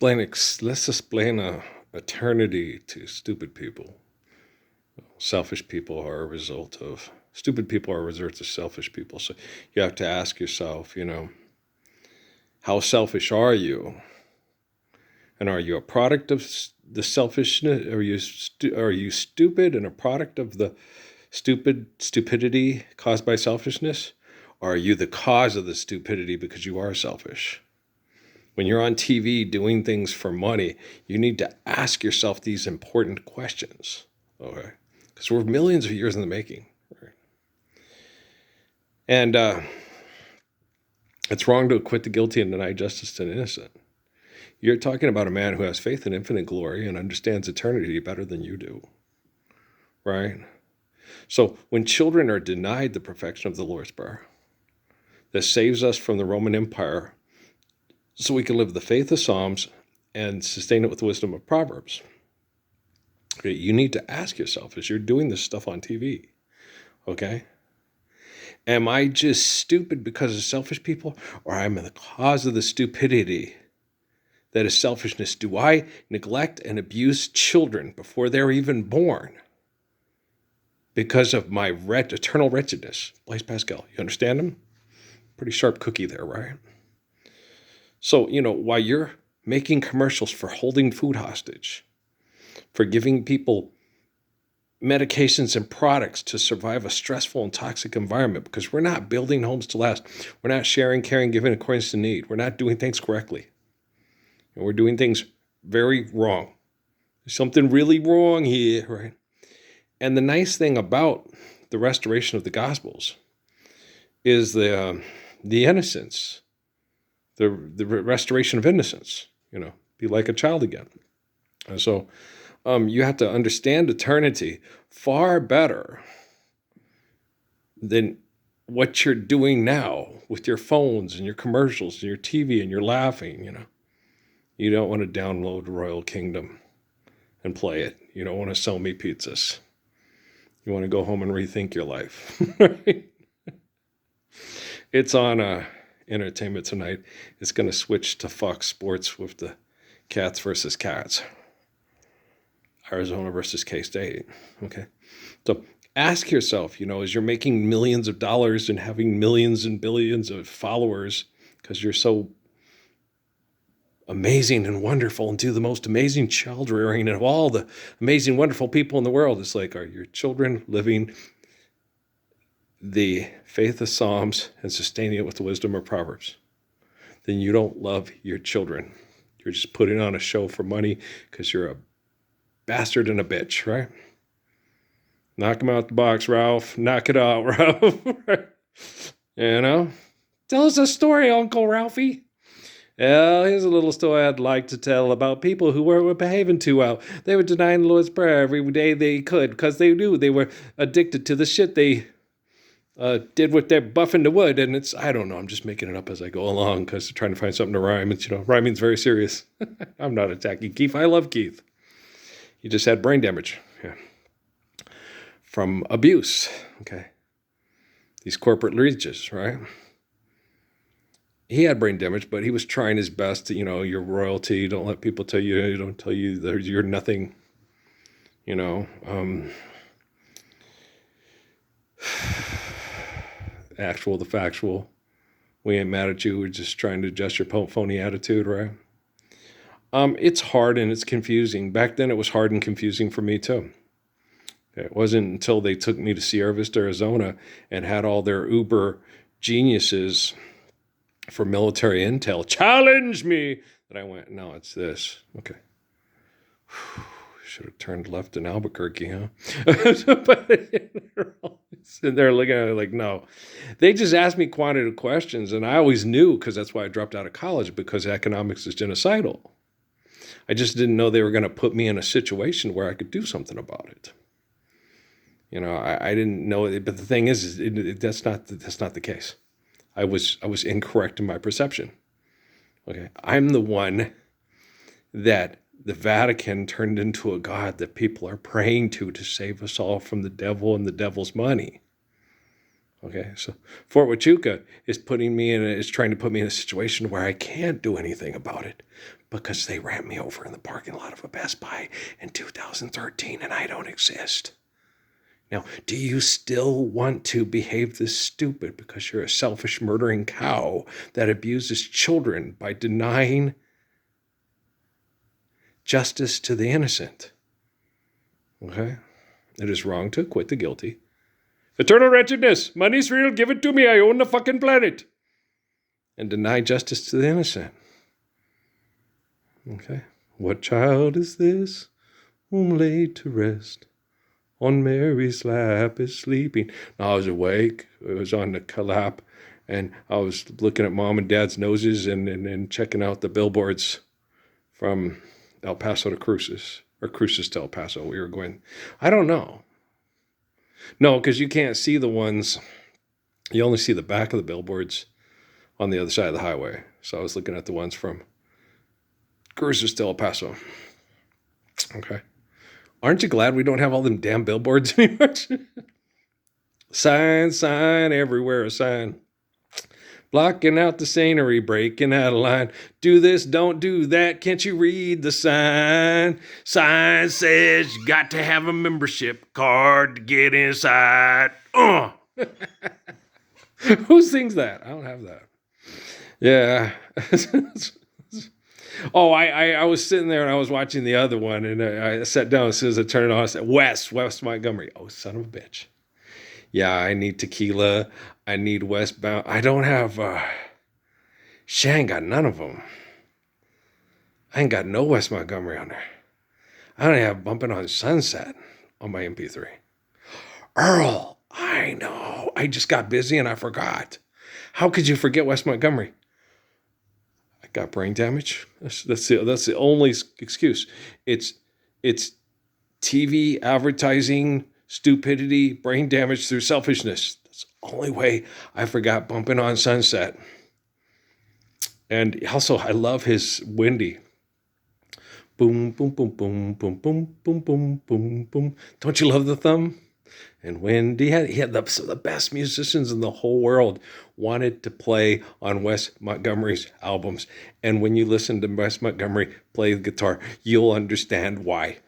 Let's explain eternity to stupid people. Selfish people are a result of stupid people are a result of selfish people. So you have to ask yourself, how selfish are you? And are you a product of the selfishness? Are you stupid and a product of the stupidity caused by selfishness? Or are you the cause of the stupidity because you are selfish? When you're on TV doing things for money, you need to ask yourself these important questions, okay? Because we're millions of years in the making, right? And it's wrong to acquit the guilty and deny justice to the innocent. You're talking about a man who has faith in infinite glory and understands eternity better than you do, right? So when children are denied the perfection of the Lord's Prayer that saves us from the Roman Empire so we can live the faith of Psalms and sustain it with the wisdom of Proverbs, okay, you need to ask yourself as you're doing this stuff on TV, okay, am I just stupid because of selfish people, or am I the cause of the stupidity that is selfishness? Do I neglect and abuse children before they're even born because of my eternal wretchedness? Blaise Pascal, you understand him? Pretty sharp cookie there, right? So, while you're making commercials for holding food hostage, for giving people medications and products to survive a stressful and toxic environment, because we're not building homes to last. We're not sharing, caring, giving according to need. We're not doing things correctly. And we're doing things very wrong. There's something really wrong here, right? And the nice thing about the restoration of the Gospels is the innocence, the restoration of innocence, be like a child again. And so you have to understand eternity far better than what you're doing now with your phones and your commercials and your TV and you're laughing, You don't want to download Royal Kingdom and play it. You don't want to sell me pizzas. You want to go home and rethink your life. Right? It's on Entertainment Tonight. It's going to switch to Fox Sports with the Cats versus Cats. Arizona versus K-State. Okay. So ask yourself, as you're making millions of dollars and having millions and billions of followers because you're so amazing and wonderful and do the most amazing child rearing of all the amazing, wonderful people in the world. It's like, are your children living the faith of Psalms and sustaining it with the wisdom of Proverbs? Then you don't love your children. You're just putting on a show for money because you're a bastard and a bitch, right? Knock him out the box, Ralph. Knock it out, Ralph. Tell us a story, Uncle Ralphie. Well, here's a little story I'd like to tell about people who weren't behaving too well. They were denying the Lord's Prayer every day they could because they knew they were addicted to the shit they did with their buffing the wood. And I don't know, I'm just making it up as I go along because I'm trying to find something to rhyme. It's, rhyming's very serious. I'm not attacking Keith. I love Keith. He just had brain damage. Yeah. From abuse. Okay. These corporate leeches, right? He had brain damage, but he was trying his best to, you're royalty. Don't let people tell you, don't tell you that you're nothing, actual, the factual. We ain't mad at you. We're just trying to adjust your phony attitude, right? It's hard and it's confusing. Back then it was hard and confusing for me too. It wasn't until they took me to Sierra Vista, Arizona and had all their Uber geniuses for military intel challenge me that I went, no, it's this. Okay. Should have turned left in Albuquerque, huh? But and they're looking at it like, no. They just asked me quantitative questions, and I always knew, because that's why I dropped out of college, because economics is genocidal. I just didn't know they were going to put me in a situation where I could do something about it. I didn't know it, but the thing is that's not the case. I was incorrect in my perception. Okay, I'm the one that the Vatican turned into a god that people are praying to save us all from the devil and the devil's money. Okay, so Fort Huachuca is trying to put me in a situation where I can't do anything about it because they ran me over in the parking lot of a Best Buy in 2013 and I don't exist. Now, do you still want to behave this stupid because you're a selfish, murdering cow that abuses children by denying justice to the innocent? Okay? It is wrong to acquit the guilty. Eternal wretchedness. Money's real. Give it to me. I own the fucking planet. And deny justice to the innocent. Okay? What child is this whom laid to rest on Mary's lap is sleeping? Now I was awake. It was on the lap. And I was looking at mom and dad's noses and checking out the billboards from El Paso to Cruces. Or Cruces to El Paso. We were going, I don't know. No, because you can't see the ones, you only see the back of the billboards on the other side of the highway. So I was looking at the ones from Cruces to El Paso. Okay. Aren't you glad we don't have all them damn billboards anymore? Sign, everywhere a sign. Blocking out the scenery, breaking out of line. Do this, don't do that. Can't you read the sign? Sign says you got to have a membership card to get inside. Who sings that? I don't have that. Yeah. Oh, I was sitting there and I was watching the other one and I sat down as soon as I turned it on. I said, West Montgomery. Oh, son of a bitch. Yeah, I need tequila. I need westbound. I don't have, she ain't got none of them. I ain't got no West Montgomery on there. I don't have Bumping on Sunset on my MP3. Earl, I know. I just got busy and I forgot. How could you forget West Montgomery? I got brain damage. That's the only excuse. It's TV, advertising, stupidity, brain damage through selfishness. That's the only way I forgot Bumping on Sunset. And also, I love his Wendy. Boom, boom, boom, boom, boom, boom, boom, boom, boom, boom. Don't you love the thumb? And Wendy he had some of the best musicians in the whole world wanted to play on Wes Montgomery's albums. And when you listen to Wes Montgomery play the guitar, you'll understand why.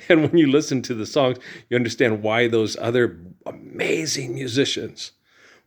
And when you listen to the songs, you understand why those other amazing musicians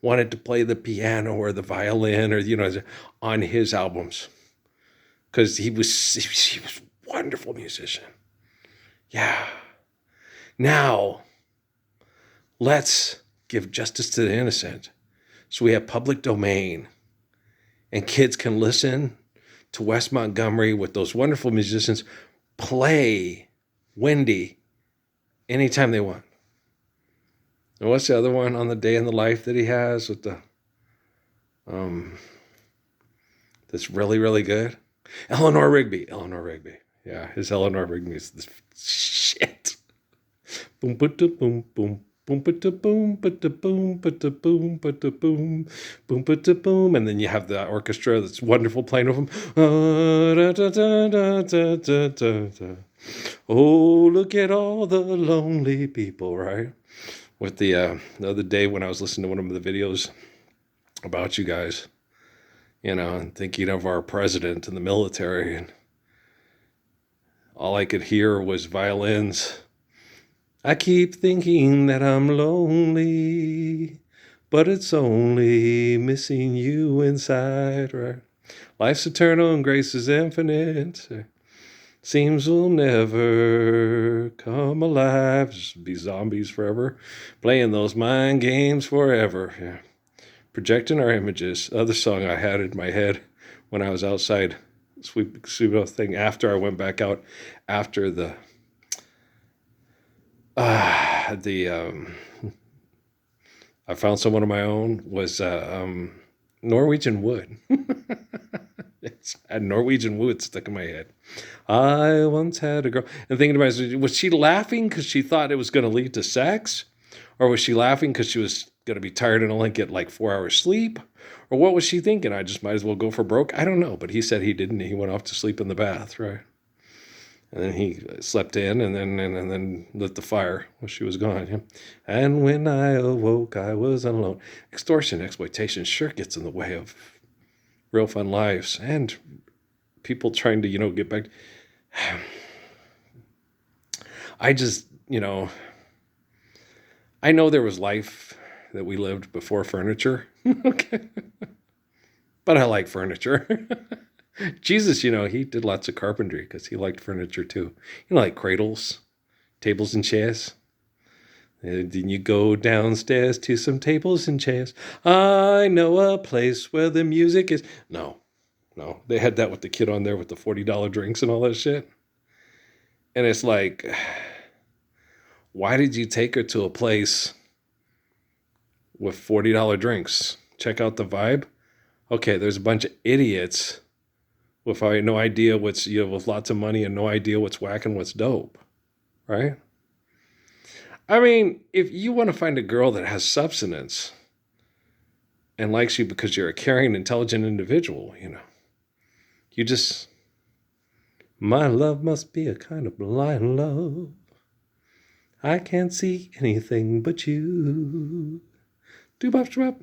wanted to play the piano or the violin or, on his albums. Because he was a wonderful musician. Yeah. Now, let's give justice to the innocent. So we have public domain. And kids can listen to Wes Montgomery with those wonderful musicians play Wendy anytime they want. And what's the other one on the day in the life that he has with the that's really, really good? Eleanor Rigby. Yeah, his Eleanor Rigby is the shit. Boom, ba-da, boom, boom. Boom, ba-da, boom, ba-da, boom, ba-da, boom, ba-da, boom, boom, ba-da, boom. And then you have the orchestra that's wonderful playing with them. Oh, look at all the lonely people, right? With the other day when I was listening to one of the videos about you guys, and thinking of our president and the military, and all I could hear was violins. I keep thinking that I'm lonely, but it's only missing you inside, right? Life's eternal and grace is infinite. Seems we'll never come alive. Just be zombies forever. Playing those mind games forever. Yeah. Projecting our images. Other song I had in my head when I was outside sweep thing after I went back out after I found someone of my own was Norwegian Wood. I had Norwegian Wood stuck in my head. I once had a girl. And thinking to myself, was she laughing because she thought it was going to lead to sex? Or was she laughing because she was going to be tired and only get like 4 hours sleep? Or what was she thinking? I just might as well go for broke? I don't know. But he said he didn't. He went off to sleep in the bath, right? And then he slept in and then lit the fire while she was gone. Yeah. And when I awoke, I was alone. Extortion, exploitation sure gets in the way of real fun lives and people trying to, get back. I just, I know there was life that we lived before furniture. Okay. But I like furniture. Jesus, he did lots of carpentry because he liked furniture too. Like cradles, tables and chairs. And then you go downstairs to some tables and chairs. I know a place where the music is. No. They had that with the kid on there with the $40 drinks and all that shit. And it's like, why did you take her to a place with $40 drinks? Check out the vibe. Okay, there's a bunch of idiots with no idea what's, with lots of money and no idea what's whack and what's dope, right? I mean, if you want to find a girl that has substance and likes you because you're a caring, intelligent individual, you just, my love must be a kind of blind love. I can't see anything but you. Doop-bop-bop.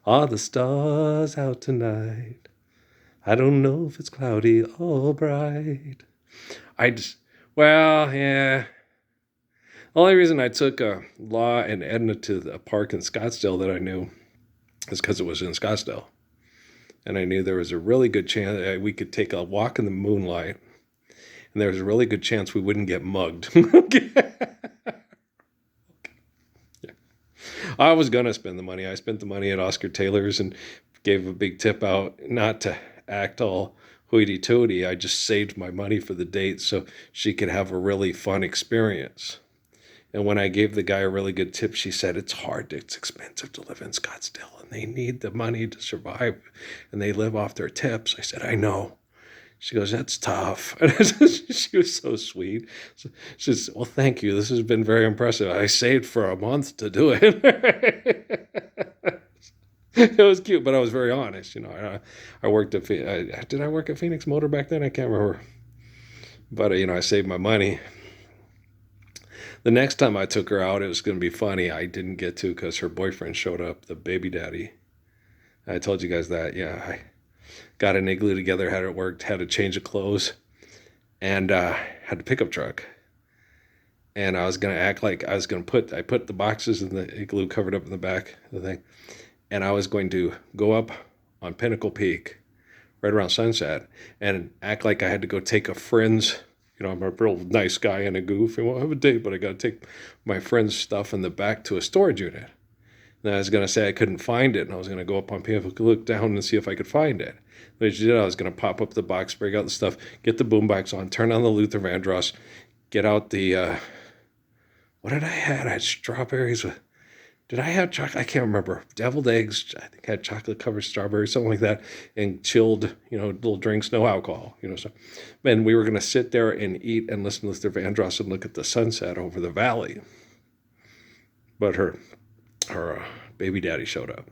Are the stars out tonight? I don't know if it's cloudy or bright. Yeah. The only reason I took Law and Edna to the park in Scottsdale that I knew is because it was in Scottsdale. And I knew there was a really good chance we could take a walk in the moonlight. And there was a really good chance we wouldn't get mugged. Yeah. I was going to spend the money. I spent the money at Oscar Taylor's and gave a big tip out, not to act all hoity-toity. I just saved my money for the date so she could have a really fun experience. And when I gave the guy a really good tip, she said, it's expensive to live in Scottsdale, and they need the money to survive, and they live off their tips. I said, I know. She goes, that's tough. And she was so sweet. So she says, well, thank you. This has been very impressive. I saved for a month to do it. It was cute, but I was very honest. I worked at, did I work at Phoenix Motor back then? I can't remember. But, I saved my money. The next time I took her out, it was going to be funny. I didn't get to because her boyfriend showed up, the baby daddy. I told you guys that. Yeah, I got an igloo together, had it worked, had a change of clothes, and had a pickup truck. And I was going to act like I put the boxes in the igloo covered up in the back of the thing. And I was going to go up on Pinnacle Peak right around sunset and act like I had to go take a friend's. I'm a real nice guy and a goof. I won't have a date, but I got to take my friend's stuff in the back to a storage unit. And I was going to say I couldn't find it, and I was going to go up on Pinnacle, look down and see if I could find it. But as you did, I was going to pop up the box, break out the stuff, get the boombox on, turn on the Luther Vandross, get out the, what did I have? I had strawberries with, did I have chocolate? I can't remember. Deviled eggs. I think I had chocolate-covered strawberries, something like that, and chilled, little drinks, no alcohol, So, and we were going to sit there and eat and listen to Luther Vandross and look at the sunset over the valley. But her baby daddy showed up.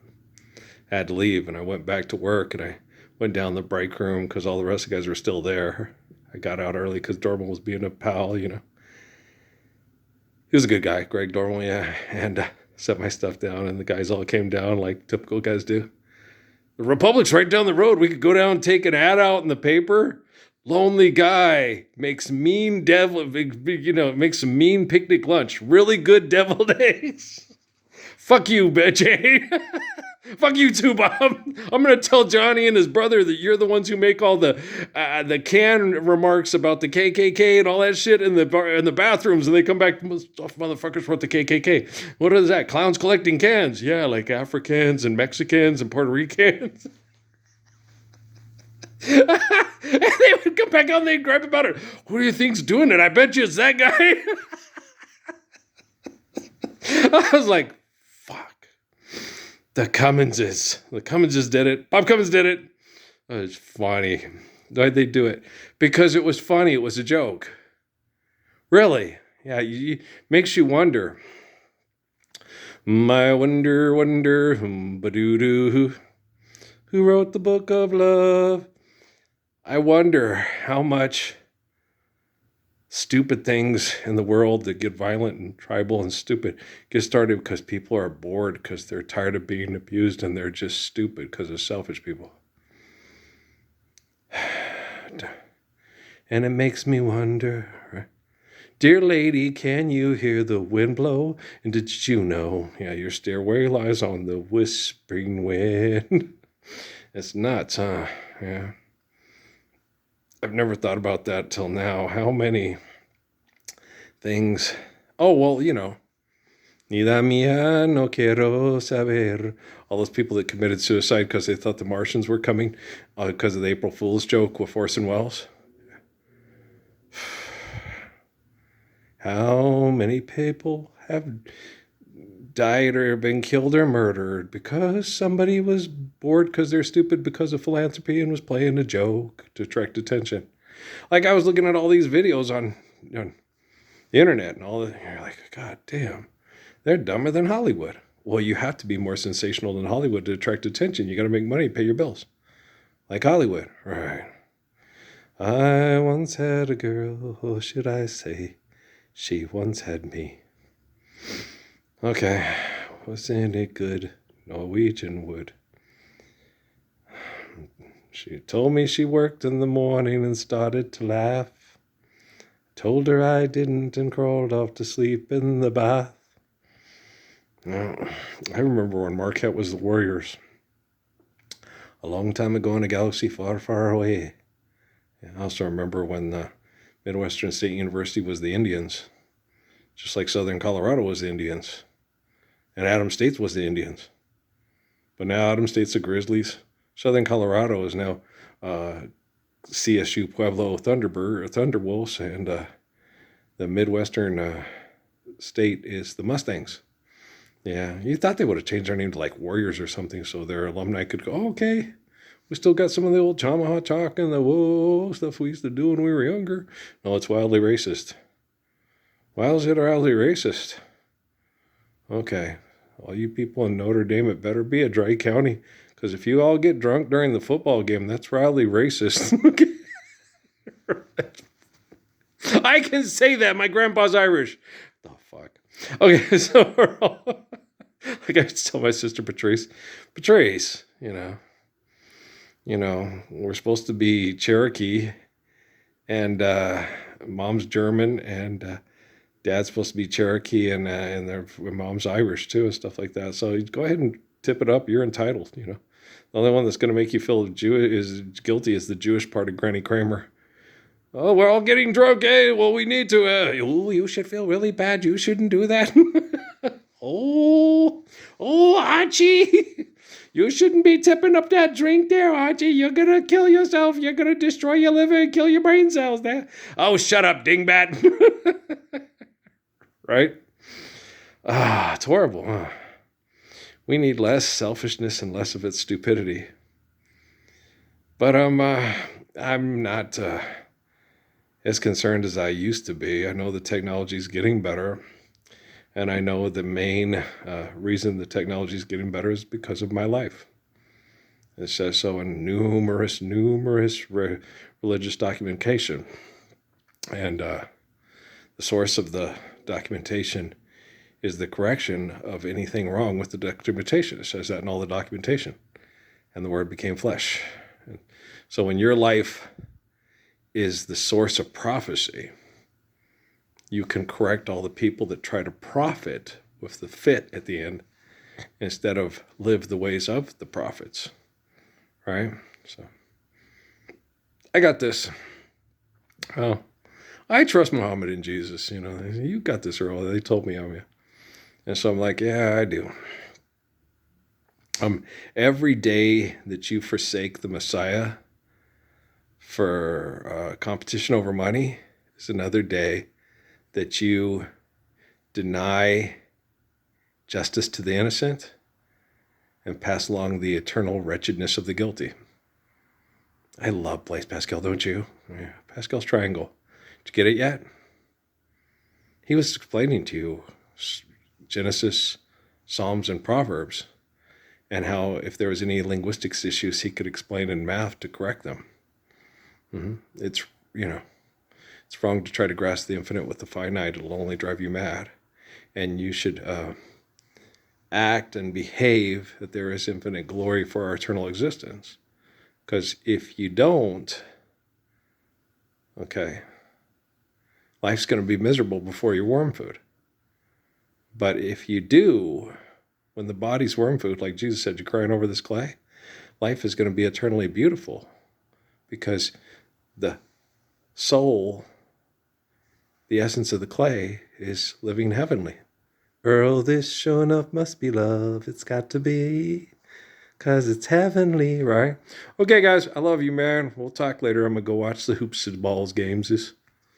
I had to leave, and I went back to work, and I went down the break room because all the rest of the guys were still there. I got out early because Dorman was being a pal, He was a good guy, Greg Dorman, yeah, and set my stuff down, and the guys all came down like typical guys do. The Republic's right down the road. We could go down and take an ad out in the paper. Lonely guy makes mean makes some mean picnic lunch. Really good deviled eggs. Fuck you, Jay. Fuck you too, Bob. I'm going to tell Johnny and his brother that you're the ones who make all the canned remarks about the KKK and all that shit in the bathrooms, and they come back, motherfuckers wrote the KKK. What is that? Clowns collecting cans. Yeah, like Africans and Mexicans and Puerto Ricans. And they would come back out and they'd gripe about it. Who do you think's doing it? I bet you it's that guy. I was like, The Cumminses did it. Bob Cummins did it. Oh, it's funny. Why'd they do it? Because it was funny. It was a joke. Really. Yeah, makes you wonder. I wonder, ba-doo-doo, who wrote the book of love? I wonder how much stupid things in the world that get violent and tribal and stupid get started because people are bored, because they're tired of being abused, and they're just stupid because of selfish people. And it makes me wonder, dear lady, can you hear the wind blow? And did you know, yeah, your stairway lies on the whispering wind? It's nuts, huh? Yeah. I've never thought about that till now. How many things? Oh, well, Nida mía, no quiero saber. All those people that committed suicide because they thought the Martians were coming because of the April Fool's joke with Orson Welles. How many people have died or been killed or murdered because somebody was bored because they're stupid because of philanthropy and was playing a joke to attract attention? Like, I was looking at all these videos on the internet and all that. You're like, God damn, they're dumber than Hollywood. Well, you have to be more sensational than Hollywood to attract attention. You got to make money, pay your bills. Like Hollywood, right? I once had a girl, or should I say, she once had me. Okay, wasn't it good Norwegian wood? She told me she worked in the morning and started to laugh. Told her I didn't and crawled off to sleep in the bath. Now, I remember when Marquette was the Warriors. A long time ago in a galaxy far, far away. I also remember when Midwestern State University was the Indians. Just like Southern Colorado was the Indians. And Adams State was the Indians. But now Adams State's the Grizzlies. Southern Colorado is now CSU Pueblo Thunderwolves. And the Midwestern State is the Mustangs. Yeah, you thought they would have changed their name to like Warriors or something so their alumni could go, oh, okay, we still got some of the old Tomahawk Chalk and the whoa stuff we used to do when we were younger. No, it's wildly racist. Why is it wildly racist? Okay, all you people in Notre Dame, it better be a dry county, because if you all get drunk during the football game, that's wildly racist. I can say that. My grandpa's Irish. The fuck? Okay, so like I tell my sister Patrice, we're supposed to be Cherokee, and mom's German, and dad's supposed to be Cherokee, and their mom's Irish too, and stuff like that. So go ahead and tip it up. You're entitled. The only one that's going to make you feel guilty is the Jewish part of Granny Kramer. Oh, we're all getting drunk, eh? Well, we need to. You should feel really bad. You shouldn't do that. oh, Archie. You shouldn't be tipping up that drink there, Archie. You're going to kill yourself. You're going to destroy your liver and kill your brain cells there. Oh, shut up, dingbat. Right? It's horrible, huh? We need less selfishness and less of its stupidity. But I'm not as concerned as I used to be. I know the technology is getting better, and I know the main reason the technology is getting better is because of my life. It says so in numerous religious documentation, and the source of the documentation is the correction of anything wrong with the documentation. It says that in all the documentation, and the Word became flesh. And so when your life is the source of prophecy, you can correct all the people that try to profit with the fit at the end instead of live the ways of the prophets, right? So I got this. Oh, I trust Muhammad and Jesus. You got this earlier. They told me of you. And so I'm like, yeah, I do. Every day that you forsake the Messiah for competition over money is another day that you deny justice to the innocent and pass along the eternal wretchedness of the guilty. I love Blaise Pascal, don't you? Yeah, Pascal's triangle. Did you get it yet? He was explaining to you Genesis, Psalms, and Proverbs, and how if there was any linguistics issues, he could explain in math to correct them. It's It's wrong to try to grasp the infinite with the finite. It'll only drive you mad. And you should act and behave that there is infinite glory for our eternal existence. Because if you don't, okay, life's going to be miserable before you're worm food. But if you do, when the body's worm food, like Jesus said, you're crying over this clay, life is going to be eternally beautiful because the soul, the essence of the clay, is living heavenly. Earl, this sure enough must be love. It's got to be, 'cause it's heavenly, right? Okay, guys, I love you, man. We'll talk later. I'm going to go watch the Hoops and Balls games.